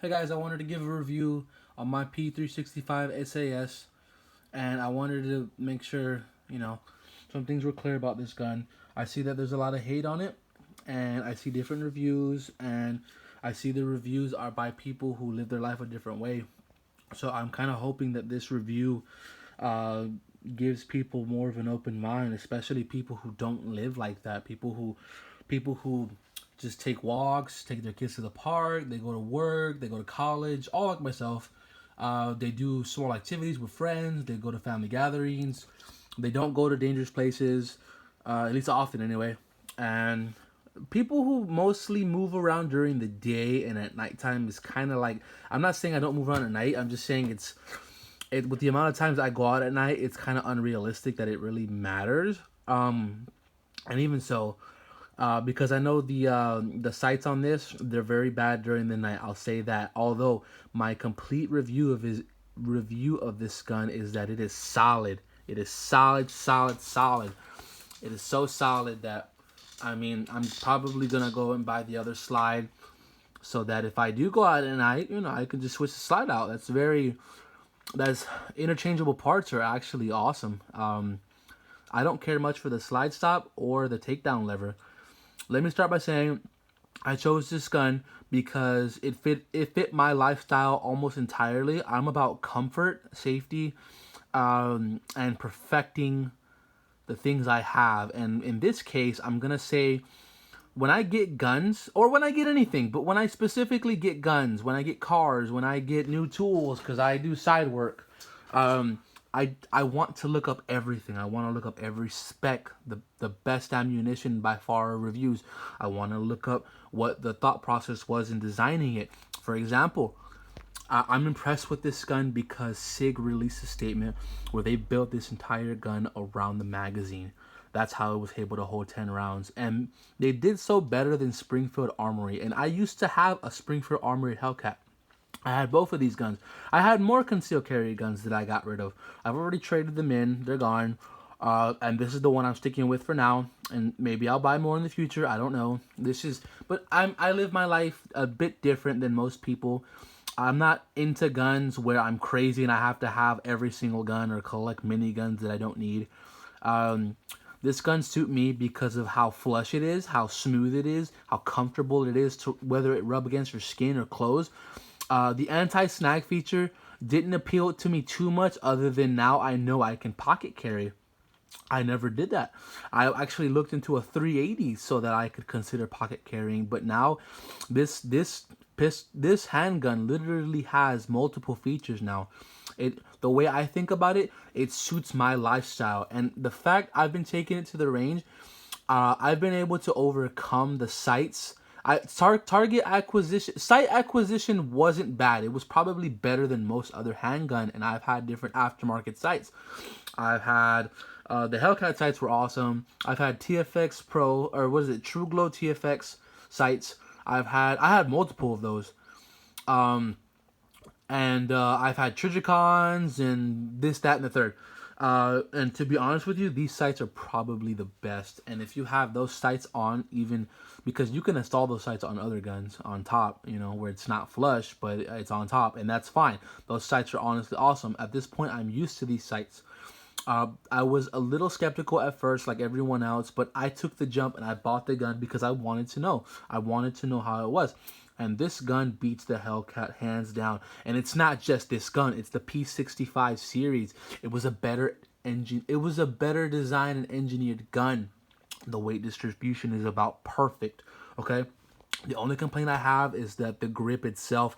Hey guys, I wanted to give a review on my P365 SAS, and I wanted to make sure, some things were clear about this gun. I see that there's a lot of hate on it, and I see different reviews, and I see the reviews are by people who live their life a different way. So I'm kind of hoping that this review uh, gives people more of an open mind, especially people who don't live like that. People who just take walks, take their kids to the park, they go to work, they go to college, all like myself. They do small activities with friends, they go to family gatherings, they don't go to dangerous places, at least often anyway. And people who mostly move around during the day and at nighttime is kind of like, I'm not saying I don't move around at night, I'm just saying with the amount of times I go out at night, it's kind of unrealistic that it really matters. And even so, because I know the sights on this, they're very bad during the night. I'll say that. Although my complete review of this gun is that it is solid. It is solid, solid, solid. It is so solid that, I mean, I'm probably gonna go and buy the other slide so that if I do go out at night, I can just switch the slide out. That's interchangeable parts are actually awesome. I don't care much for the slide stop or the takedown lever. Let me start by saying I chose this gun because it fit my lifestyle almost entirely. I'm about comfort, safety, and perfecting the things I have. And in this case, I'm gonna say when I get guns, or when I get anything, but when I specifically get guns, when I get cars, when I get new tools, because I do side work, um, I want to look up everything. I want to look up every spec, the best ammunition by far reviews. I want to look up what the thought process was in designing it. For example, I'm impressed with this gun because SIG released a statement where they built this entire gun around the magazine. That's how it was able to hold 10 rounds. And they did so better than Springfield Armory. And I used to have a Springfield Armory Hellcat. I had both of these guns. I had more concealed carry guns that I got rid of. I've already traded them in. They're gone. And this is the one I'm sticking with for now. And maybe I'll buy more in the future. I don't know. But I live my life a bit different than most people. I'm not into guns where I'm crazy and I have to have every single gun or collect mini guns that I don't need. Um, this gun suit me because of how flush it is, how smooth it is, how comfortable it is to whether it rub against your skin or clothes. The anti-snag feature didn't appeal to me too much other than now I know I can pocket carry. I never did that. I actually looked into a 380 so that I could consider pocket carrying, but now this handgun literally has multiple features now. The way I think about it, it suits my lifestyle, and the fact I've been taking it to the range, I've been able to overcome the sights. Target acquisition, sight acquisition wasn't bad. It was probably better than most other handgun, and I've had different aftermarket sights. I've had the Hellcat sights were awesome. I've had TFX Pro, or what is it, True Glow TFX sights. I had multiple of those. Um, and I've had Trigicons and this, that, and the third. And to be honest with you, these sights are probably the best. And if you have those sights on, even because you can install those sights on other guns on top, where it's not flush, but it's on top, and that's fine. Those sights are honestly awesome. At this point, I'm used to these sights. I was a little skeptical at first, like everyone else, but I took the jump and I bought the gun because I wanted to know. I wanted to know how it was. And this gun beats the Hellcat hands down. And it's not just this gun, it's the P65 series. It was a better engine. It was a better design and engineered gun. The weight distribution is about perfect. Okay? The only complaint I have is that the grip itself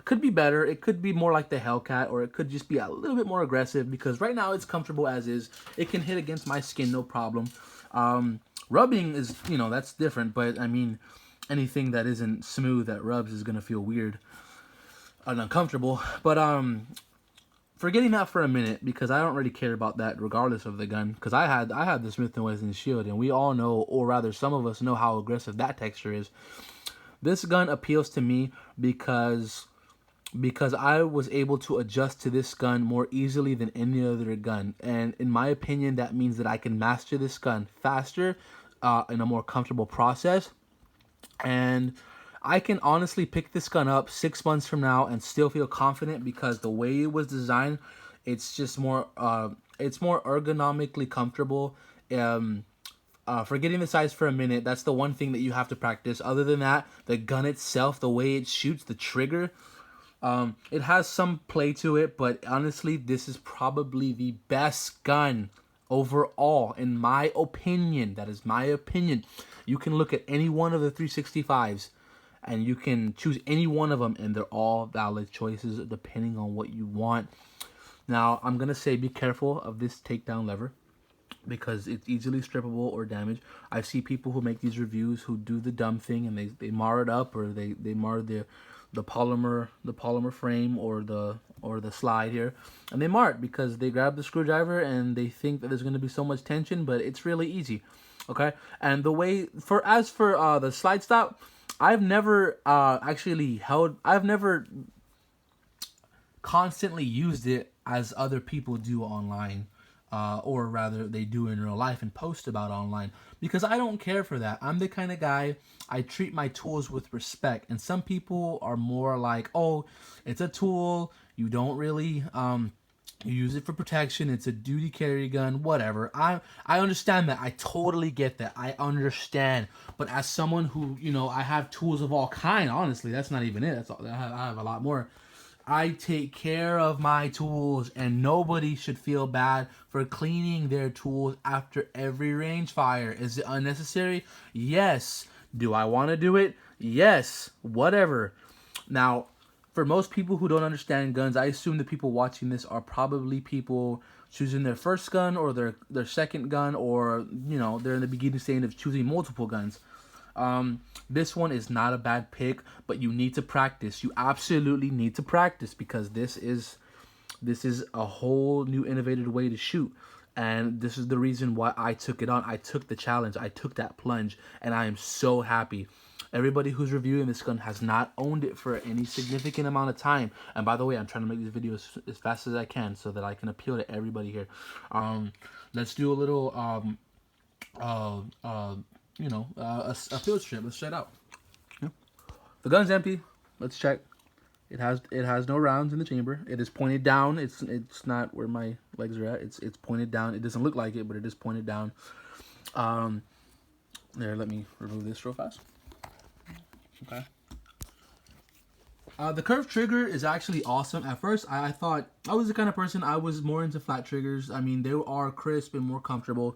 could be better. It could be more like the Hellcat, or it could just be a little bit more aggressive, because right now it's comfortable as is. It can hit against my skin, no problem. Rubbing is, that's different, but I mean, anything that isn't smooth that rubs is going to feel weird and uncomfortable. But forgetting that for a minute, because I don't really care about that regardless of the gun, because I had the Smith & Wesson Shield, and we all know, or rather some of us know, how aggressive that texture is. This gun appeals to me because I was able to adjust to this gun more easily than any other gun, and in my opinion, that means that I can master this gun faster, in a more comfortable process. And I can honestly pick this gun up 6 months from now and still feel confident because the way it was designed, it's just more it's more ergonomically comfortable. Forgetting the size for a minute, that's the one thing that you have to practice. Other than that, the gun itself, the way it shoots, the trigger, it has some play to it, but honestly, this is probably the best gun overall, in my opinion. That is my opinion. You can look at any one of the 365s, and you can choose any one of them, and they're all valid choices depending on what you want. Now, I'm going to say be careful of this takedown lever because it's easily strippable or damaged. I see people who make these reviews who do the dumb thing and they mar it up, or they mar the polymer frame or the slide here, and they mar it because they grab the screwdriver and they think that there's going to be so much tension, but it's really easy. Okay, and the way for the slide stop, I've never I've never constantly used it as other people do online, or rather they do in real life and post about online, because I don't care for that. I'm the kind of guy, I treat my tools with respect, and some people are more like, oh, it's a tool, you don't really you use it for protection, it's a duty carry gun, whatever. I understand that. I totally get that. I understand. But as someone who, I have tools of all kind, honestly, that's not even it. That's all, I have a lot more. I take care of my tools, and nobody should feel bad for cleaning their tools after every range fire. Is it unnecessary? Yes. Do I want to do it? Yes. Whatever. Now, for most people who don't understand guns, I assume the people watching this are probably people choosing their first gun or their second gun, or they're in the beginning stage of choosing multiple guns. This one is not a bad pick, but you need to practice. You absolutely need to practice, because this is a whole new innovative way to shoot. And this is the reason why I took it on. I took the challenge. I took that plunge, and I am so happy. Everybody who's reviewing this gun has not owned it for any significant amount of time. And by the way, I'm trying to make this video as fast as I can so that I can appeal to everybody here. Let's do a little a field strip. Let's check it out. Yeah. The gun's empty. Let's check. It has no rounds in the chamber. It is pointed down. It's not where my legs are at. It's pointed down. It doesn't look like it, but it is pointed down. There, let me remove this real fast. Okay. The curved trigger is actually awesome. At first, I thought, I was the kind of person, I was more into flat triggers. I mean, they are crisp and more comfortable.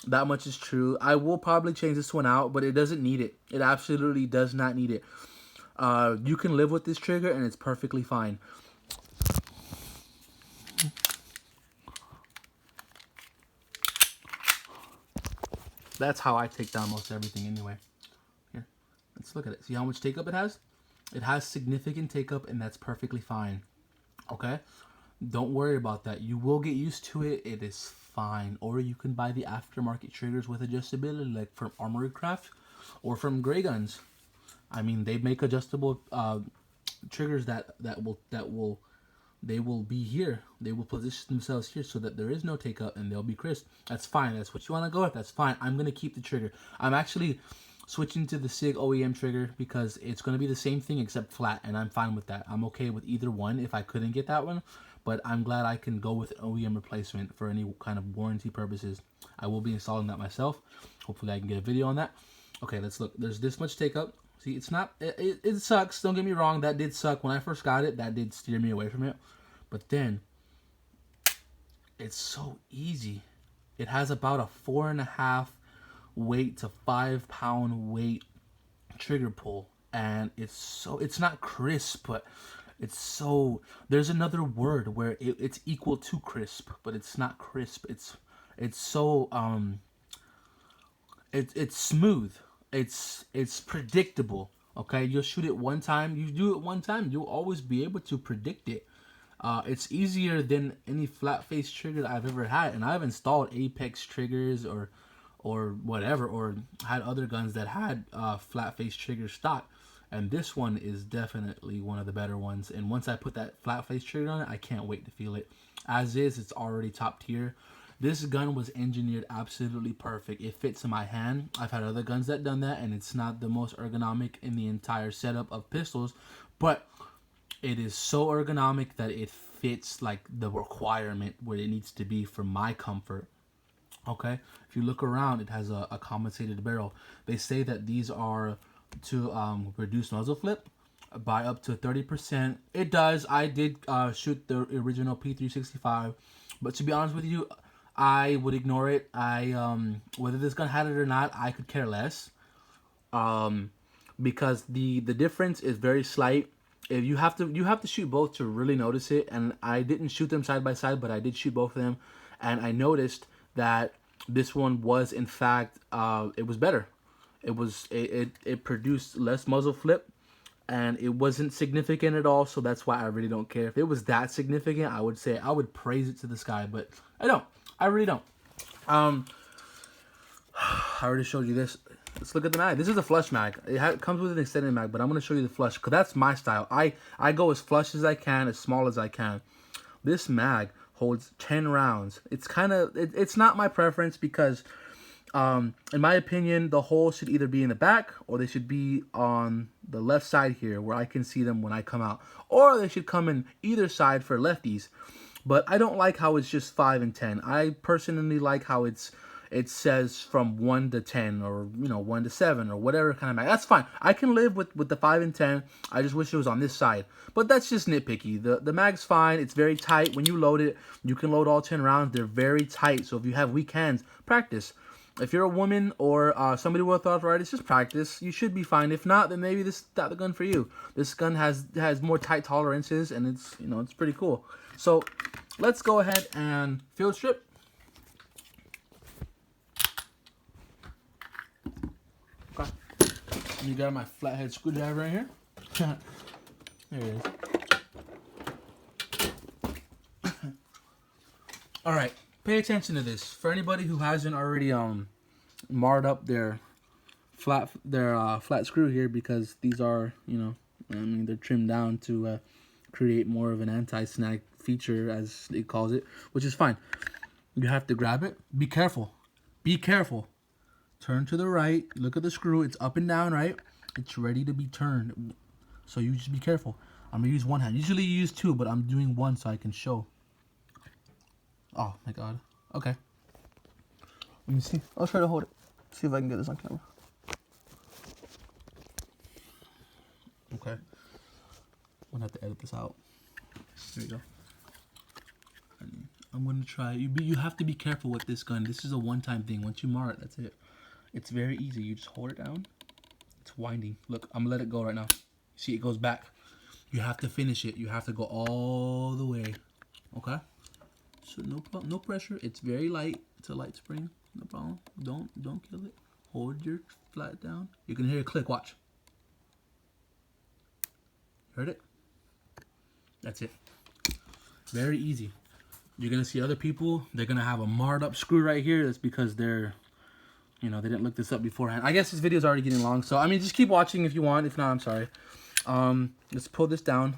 That much is true. I will probably change this one out, but it doesn't need it. It absolutely does not need it. You can live with this trigger, and it's perfectly fine. That's how I take down most everything anyway. Here, let's look at it. See how much take-up it has? It has significant take-up, and that's perfectly fine. Okay? Don't worry about that. You will get used to it. It is fine. Or you can buy the aftermarket triggers with adjustability, like from Armory Craft or from Gray Guns. I mean, they make adjustable triggers that will be here. They will position themselves here so that there is no take-up, and they'll be crisp. That's fine. That's what you want to go with. That's fine. I'm going to keep the trigger. I'm actually switching to the SIG OEM trigger because it's going to be the same thing except flat, and I'm fine with that. I'm okay with either one if I couldn't get that one, but I'm glad I can go with an OEM replacement for any kind of warranty purposes. I will be installing that myself. Hopefully I can get a video on that. Okay, let's look. There's this much take-up. See, it's not, it sucks. Don't get me wrong. That did suck. When I first got it, that did steer me away from it. But then, it's so easy. It has about a 4.5 weight to 5 pound weight trigger pull, and it's not crisp, but it's so, there's another word where it's equal to crisp, but it's not crisp. It's so it's smooth. It's predictable. Okay, you'll shoot it one time. You do it one time, you'll always be able to predict it. It's easier than any flat face trigger that I've ever had, and I've installed Apex triggers or whatever, or had other guns that had flat face trigger stock, and this one is definitely one of the better ones. And once I put that flat face trigger on it, I can't wait to feel it. As is, it's already top tier, This gun was engineered absolutely perfect. It fits in my hand. I've had other guns that done that, and it's not the most ergonomic in the entire setup of pistols, but it is so ergonomic that it fits like the requirement where it needs to be for my comfort. Okay, if you look around, it has a compensated barrel. They say that these are to reduce muzzle flip by up to 30%. It does. I did shoot the original P365, but to be honest with you, I would ignore it. Whether this gun had it or not, I could care less. Because the difference is very slight. If you have to shoot both to really notice it, and I didn't shoot them side by side, but I did shoot both of them, and I noticed that this one was in fact it was better. It produced less muzzle flip, and it wasn't significant at all. So that's why I really don't care. If it was that significant, I would say I would praise it to the sky, but I don't. I really don't. I already showed you this. Let's look at the mag. This is a flush mag. It comes with an extended mag, but I'm going to show you the flush because that's my style. I go as flush as I can, as small as I can. This mag holds 10 rounds. It's not my preference because, in my opinion, the holes should either be in the back or they should be on the left side here where I can see them when I come out. Or they should come in either side for lefties. But I don't like how it's just 5 and 10. I personally like how it says from 1 to 10 or 1 to 7 or whatever kind of mag. That's fine. I can live with the 5 and 10. I just wish it was on this side. But that's just nitpicky. The mag's fine. It's very tight. When you load it, you can load all 10 rounds. They're very tight. So if you have weak hands, practice. If you're a woman or somebody with arthritis, just practice. You should be fine. If not, then maybe this is not the gun for you. This gun has more tight tolerances, and it's pretty cool. So let's go ahead and field strip. Okay. You got my flathead screwdriver right here. There it is. All right. Pay attention to this. For anybody who hasn't already marred up their flat screw here, because these are, they're trimmed down to create more of an anti-snag feature, as it calls it, which is fine. You have to grab it. Be careful. Be careful. Turn to the right. Look at the screw. It's up and down, right? It's ready to be turned. So you just be careful. I'm going to use one hand. Usually you use two, but I'm doing one so I can show. Oh my god. Okay. Let me see. I'll try to hold it. See if I can get this on camera. Okay. I'm gonna have to edit this out. There you go. I'm gonna try. You have to be careful with this gun. This is a one-time thing. Once you mar it, that's it. It's very easy. You just hold it down. It's winding. Look, I'm gonna let it go right now. See, it goes back. You have to finish it. You have to go all the way. Okay. So no pressure. It's very light. It's a light spring. No problem. Don't kill it. Hold your flat down. You can hear it click. Watch. Heard it? That's it. Very easy. You're gonna see other people. They're gonna have a marred up screw right here. That's because they're, they didn't look this up beforehand. I guess this video is already getting long, so I mean, just keep watching if you want. If not, I'm sorry. Let's pull this down.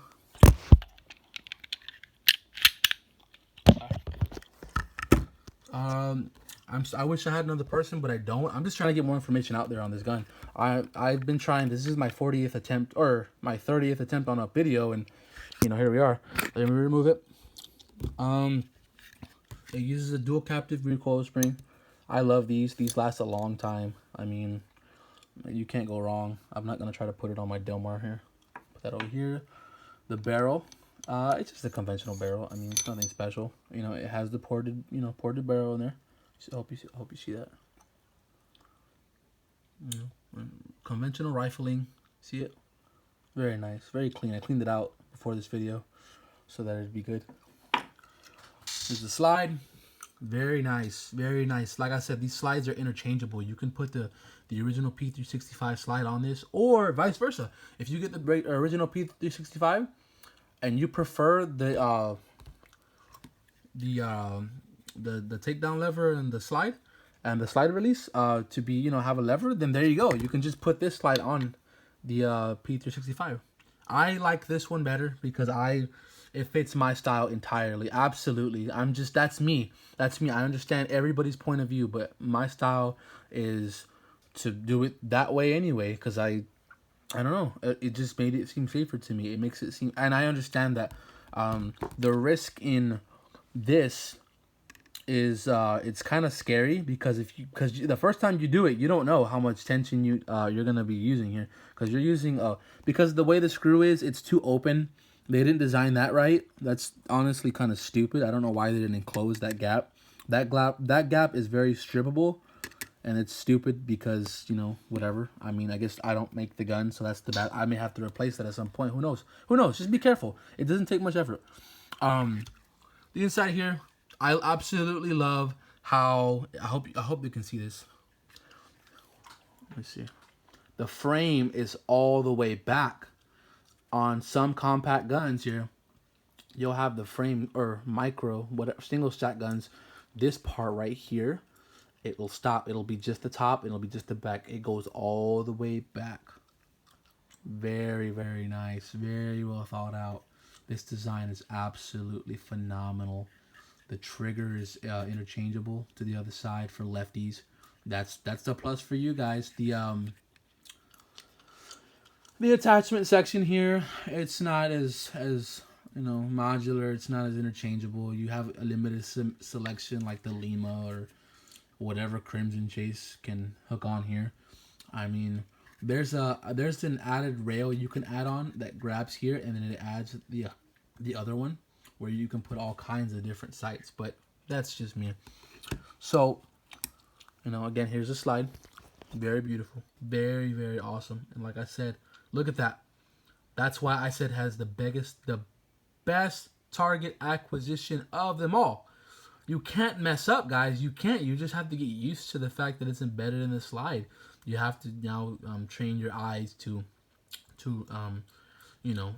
I wish I had another person, but I don't. I'm just trying to get more information out there on this gun. I've been trying. This is my 40th attempt, or my 30th attempt on a video, and here we are. Let me remove it. It uses a dual captive recoil spring. I love these. These last a long time. I mean, you can't go wrong. I'm not gonna try to put it on my Delmar here. Put that over here. The barrel. It's just a conventional barrel. I mean, it's nothing special. It has the ported barrel in there. So I hope you see that. Conventional rifling. See it? Very nice, very clean. I cleaned it out before this video so that it'd be good. There's the slide. Very nice, very nice. Like I said, these slides are interchangeable. You can put the original P365 slide on this, or vice versa. If you get the original P365 and you prefer the takedown lever and the slide release to be have a lever, then there you go. You can just put this slide on the P365. I like this one better because it fits my style entirely. Absolutely. That's me. That's me. I understand everybody's point of view, but my style is to do it that way anyway because I don't know. It just made it seem safer to me. It makes it seem, and I understand that the risk in this is it's kind of scary because because the first time you do it, you don't know how much tension you're gonna be using here because you're using because the way the screw is, it's too open. They didn't design that right. That's honestly kind of stupid. I don't know why they didn't enclose that gap. That gap is very strippable, and it's stupid because, you know, whatever. I mean, I guess I don't make the gun, so that's the bad. I may have to replace that at some point. Who knows? Who knows? Just be careful. It doesn't take much effort. The inside here, I absolutely love how I hope you can see this. Let me see. The frame is all the way back. On some compact guns here, you'll have the frame or micro, whatever single stack guns. This part right here, it will stop. It'll be just the top. It'll be just the back. It goes all the way back. Very, very nice. Very well thought out. This design is absolutely phenomenal. The trigger is interchangeable to the other side for lefties. That's the plus for you guys. The attachment section here, it's not as you know, modular. It's not as interchangeable. You have a limited selection like the Lima or whatever Crimson Chase can hook on here. I mean, there's an added rail you can add on that grabs here, and then it adds the other one where you can put all kinds of different sights. But that's just me. So, you know, again, here's a slide. Very beautiful, very, very awesome. And like I said, look at that. That's why I said has the best target acquisition of them all. You can't mess up, guys. You can't. You just have to get used to the fact that it's embedded in the slide. You have to now train your eyes to you know,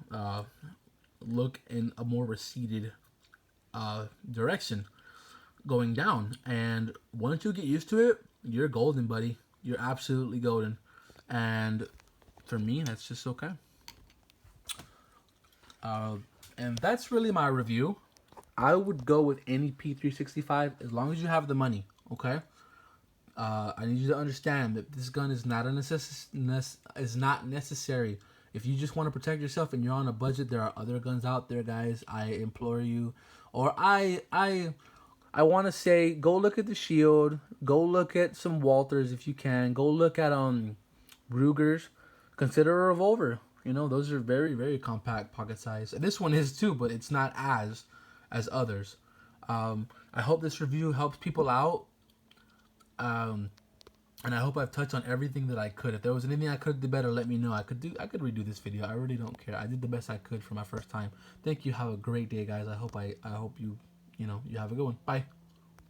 look in a more receded direction going down. And once you get used to it, you're golden, buddy. You're absolutely golden. And for me, that's just okay. And that's really my review. I would go with any P365 as long as you have the money, okay? I need you to understand that this gun is not necessary. If you just want to protect yourself and you're on a budget, there are other guns out there, guys. I implore you, or I want to say, go look at the Shield. Go look at some Walthers if you can. Go look at Rugers. Consider a revolver. You know, those are very, very compact pocket size. This one is too, but it's not as others. I hope this review helps people out. And I hope I've touched on everything that I could. If there was anything I could do better, let me know. I could redo this video. I really don't care. I did the best I could for my first time. Thank you. Have a great day, guys. I hope you have a good one. Bye.